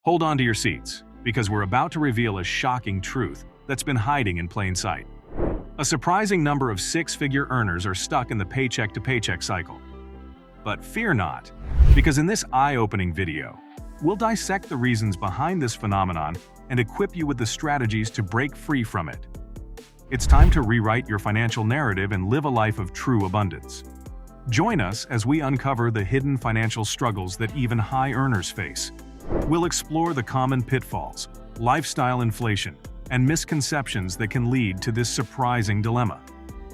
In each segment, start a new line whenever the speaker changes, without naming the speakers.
Hold on to your seats, because we're about to reveal a shocking truth that's been hiding in plain sight. A surprising number of six-figure earners are stuck in the paycheck-to-paycheck cycle. But fear not, because in this eye-opening video, we'll dissect the reasons behind this phenomenon and equip you with the strategies to break free from it. It's time to rewrite your financial narrative and live a life of true abundance. Join us as we uncover the hidden financial struggles that even high earners face. We'll explore the common pitfalls, lifestyle inflation, and misconceptions that can lead to this surprising dilemma.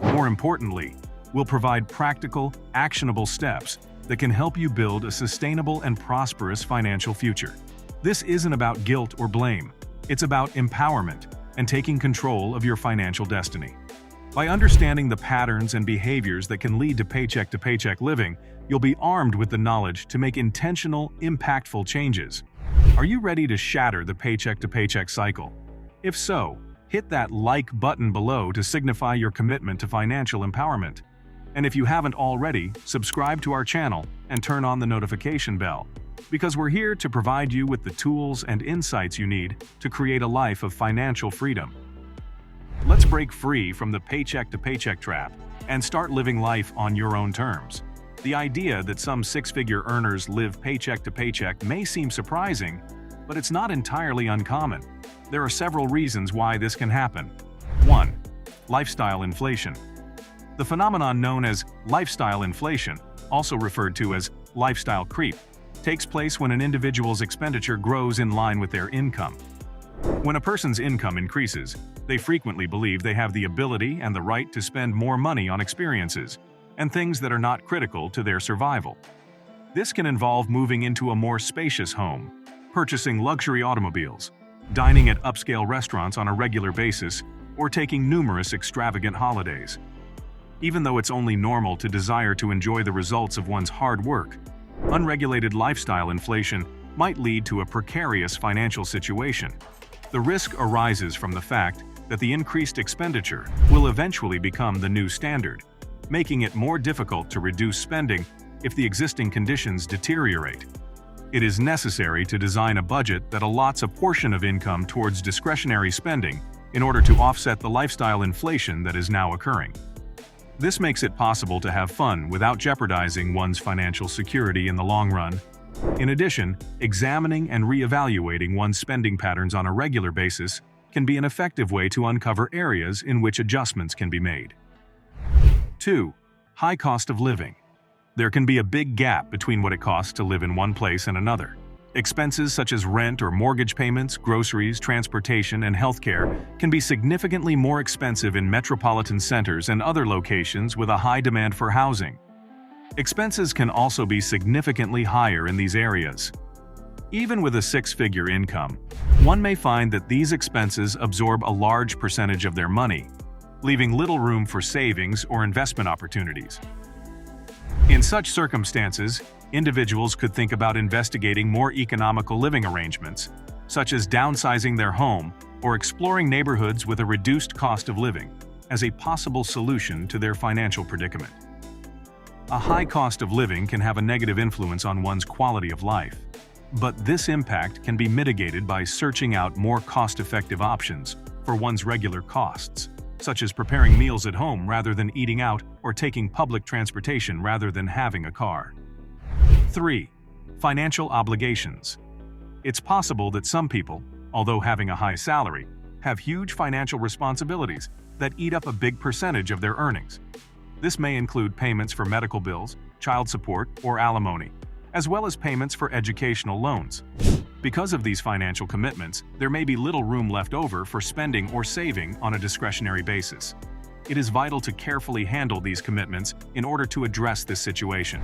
More importantly, we'll provide practical, actionable steps that can help you build a sustainable and prosperous financial future. This isn't about guilt or blame. It's about empowerment and taking control of your financial destiny. By understanding the patterns and behaviors that can lead to paycheck-to-paycheck living, you'll be armed with the knowledge to make intentional, impactful changes. Are you ready to shatter the paycheck-to-paycheck cycle? If so, hit that like button below to signify your commitment to financial empowerment. And if you haven't already, subscribe to our channel and turn on the notification bell, because we're here to provide you with the tools and insights you need to create a life of financial freedom. Let's break free from the paycheck-to-paycheck trap and start living life on your own terms. The idea that some six-figure earners live paycheck-to-paycheck may seem surprising, but it's not entirely uncommon. There are several reasons why this can happen. 1. Lifestyle inflation. The phenomenon known as lifestyle inflation, also referred to as lifestyle creep, takes place when an individual's expenditure grows in line with their income. When a person's income increases, they frequently believe they have the ability and the right to spend more money on experiences and things that are not critical to their survival. This can involve moving into a more spacious home, purchasing luxury automobiles, dining at upscale restaurants on a regular basis, or taking numerous extravagant holidays. Even though it's only normal to desire to enjoy the results of one's hard work, unregulated lifestyle inflation might lead to a precarious financial situation. The risk arises from the fact that the increased expenditure will eventually become the new standard, making it more difficult to reduce spending if the existing conditions deteriorate. It is necessary to design a budget that allots a portion of income towards discretionary spending in order to offset the lifestyle inflation that is now occurring. This makes it possible to have fun without jeopardizing one's financial security in the long run. In addition, examining and reevaluating one's spending patterns on a regular basis can be an effective way to uncover areas in which adjustments can be made. 2. High cost of living. There can be a big gap between what it costs to live in one place and another. Expenses such as rent or mortgage payments, groceries, transportation, and healthcare can be significantly more expensive in metropolitan centers and other locations with a high demand for housing. Expenses can also be significantly higher in these areas. Even with a six-figure income, one may find that these expenses absorb a large percentage of their money, leaving little room for savings or investment opportunities. In such circumstances, individuals could think about investigating more economical living arrangements, such as downsizing their home or exploring neighborhoods with a reduced cost of living, as a possible solution to their financial predicament. A high cost of living can have a negative influence on one's quality of life, but this impact can be mitigated by searching out more cost-effective options for one's regular costs, such as preparing meals at home rather than eating out or taking public transportation rather than having a car. 3. Financial obligations. It's possible that some people, although having a high salary, have huge financial responsibilities that eat up a big percentage of their earnings. This may include payments for medical bills, child support, or alimony, as well as payments for educational loans. Because of these financial commitments, there may be little room left over for spending or saving on a discretionary basis. It is vital to carefully handle these commitments in order to address this situation.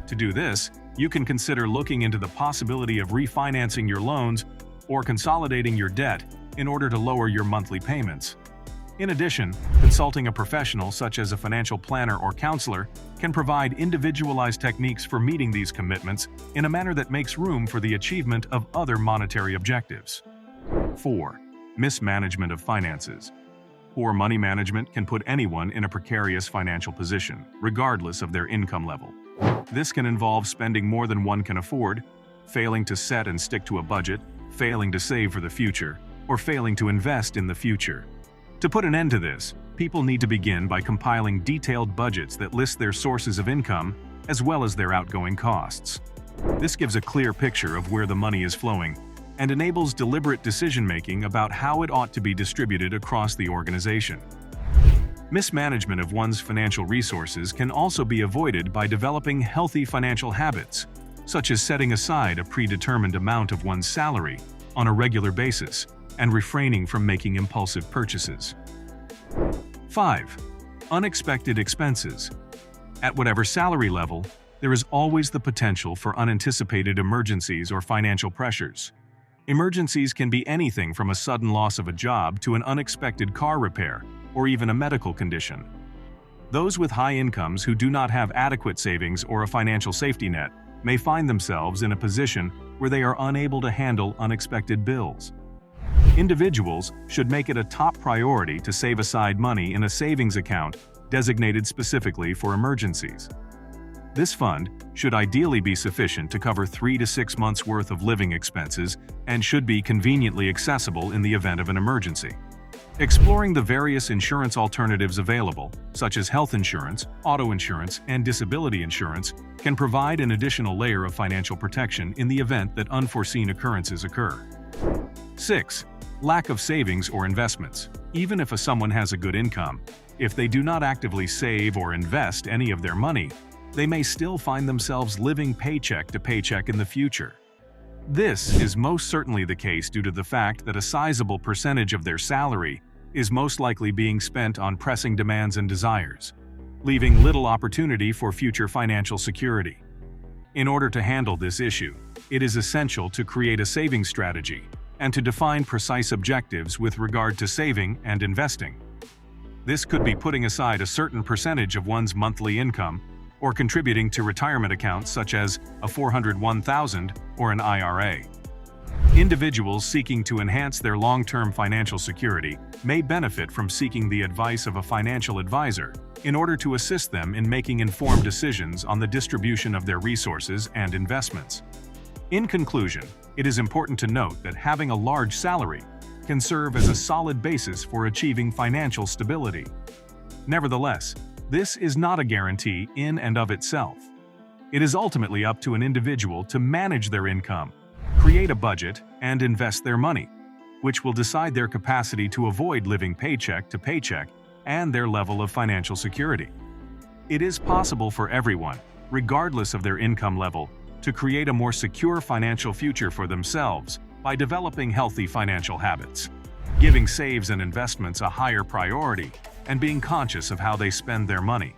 To do this, you can consider looking into the possibility of refinancing your loans or consolidating your debt in order to lower your monthly payments. In addition, consulting a professional such as a financial planner or counselor can provide individualized techniques for meeting these commitments in a manner that makes room for the achievement of other monetary objectives. 4. Mismanagement of finances. Poor money management can put anyone in a precarious financial position, regardless of their income level. This can involve spending more than one can afford, failing to set and stick to a budget, failing to save for the future, or failing to invest in the future. To put an end to this, people need to begin by compiling detailed budgets that list their sources of income as well as their outgoing costs. This gives a clear picture of where the money is flowing and enables deliberate decision-making about how it ought to be distributed across the organization. Mismanagement of one's financial resources can also be avoided by developing healthy financial habits, such as setting aside a predetermined amount of one's salary on a regular basis and refraining from making impulsive purchases. 5. Unexpected expenses. At whatever salary level, there is always the potential for unanticipated emergencies or financial pressures. Emergencies can be anything from a sudden loss of a job to an unexpected car repair or even a medical condition. Those with high incomes who do not have adequate savings or a financial safety net may find themselves in a position where they are unable to handle unexpected bills. Individuals should make it a top priority to save aside money in a savings account designated specifically for emergencies. This fund should ideally be sufficient to cover 3 to 6 months' worth of living expenses and should be conveniently accessible in the event of an emergency. Exploring the various insurance alternatives available, such as health insurance, auto insurance, and disability insurance, can provide an additional layer of financial protection in the event that unforeseen occurrences occur. 6. Lack of savings or investments. Even if someone has a good income, if they do not actively save or invest any of their money, they may still find themselves living paycheck to paycheck in the future. This is most certainly the case due to the fact that a sizable percentage of their salary is most likely being spent on pressing demands and desires, leaving little opportunity for future financial security. In order to handle this issue, it is essential to create a savings strategy and to define precise objectives with regard to saving and investing. This could be putting aside a certain percentage of one's monthly income or contributing to retirement accounts such as a 401(k) or an IRA. Individuals seeking to enhance their long-term financial security may benefit from seeking the advice of a financial advisor in order to assist them in making informed decisions on the distribution of their resources and investments. In conclusion, it is important to note that having a large salary can serve as a solid basis for achieving financial stability. Nevertheless, this is not a guarantee in and of itself. It is ultimately up to an individual to manage their income, create a budget, and invest their money, which will decide their capacity to avoid living paycheck to paycheck and their level of financial security. It is possible for everyone, regardless of their income level, to create a more secure financial future for themselves by developing healthy financial habits, giving saves and investments a higher priority, and being conscious of how they spend their money.